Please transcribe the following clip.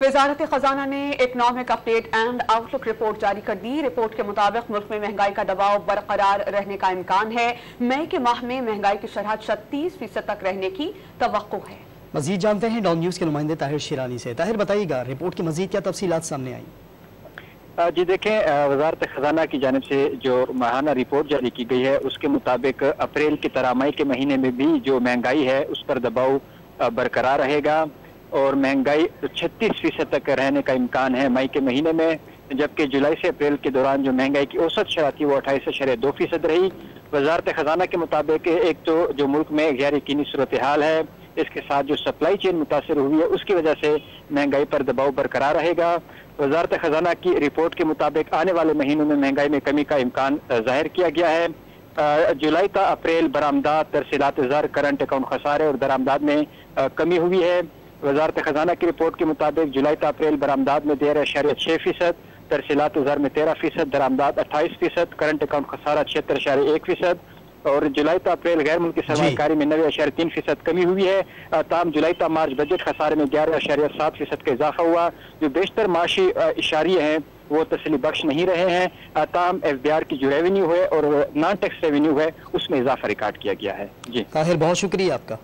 वजारत खजाना ने economic update and outlook report जारी कर दी। रिपोर्ट के मुताबिक मुल्क में महंगाई का दबाव बरकरार रहने का इम्कान है। मई के माह में महंगाई की शरह 36% तक रहने की तवक्को है। मजीद जानते हैं डॉन न्यूज़ के नुमाइंदे ताहिर शिरानी से। ताहिर, बताइएगा रिपोर्ट की मजीद क्या तफसीलात सामने आई? जी देखें, वजारत खजाना की जानिब से जो माहाना रिपोर्ट जारी की गई है उसके मुताबिक अप्रैल की तरह मई के महीने में भी जो महंगाई है उस पर दबाव बरकरार रहेगा और महंगाई 36% तक रहने का इम्कान है मई के महीने में, जबकि जुलाई से अप्रैल के दौरान जो महंगाई की औसत शरह थी वो 28.2% रही। वजारत खजाना के मुताबिक एक तो जो मुल्क में गैर यकीनी सूरत हाल है, इसके साथ जो सप्लाई चेन मुतासर हुई है उसकी वजह से महंगाई पर दबाव बरकरार रहेगा। वजारत खजाना की रिपोर्ट के मुताबिक आने वाले महीनों में महंगाई में कमी का इम्कान जाहिर किया गया है। जुलाई का अप्रैल बरामदात, तरसीलात ज़र, करंट अकाउंट खसारे और दरामदाद में कमी हुई है। वजारत खजाना की रिपोर्ट के मुताबिक जुलाई का अप्रैल बरामदाद में 13.6%, तरसीलात ज़र में 13%, दरामदाद 28%, करंट अकाउंट खसारा 76.1% और जुलाई का अप्रैल गैर मुल्की सरमायाकारी में 90.3% कमी हुई है। ताम जुलाई का मार्च बजट खसारे में 11.7% का इजाफा हुआ। जो बेशतर माशी इशारे हैं वो तसली बख्श नहीं रहे हैं। ताम FBR की जो रेवेन्यू है और नॉन टैक्स रेवेन्यू है उसमें इजाफा रिकॉर्ड किया गया है। जी ताहिर, बहुत शुक्रिया आपका।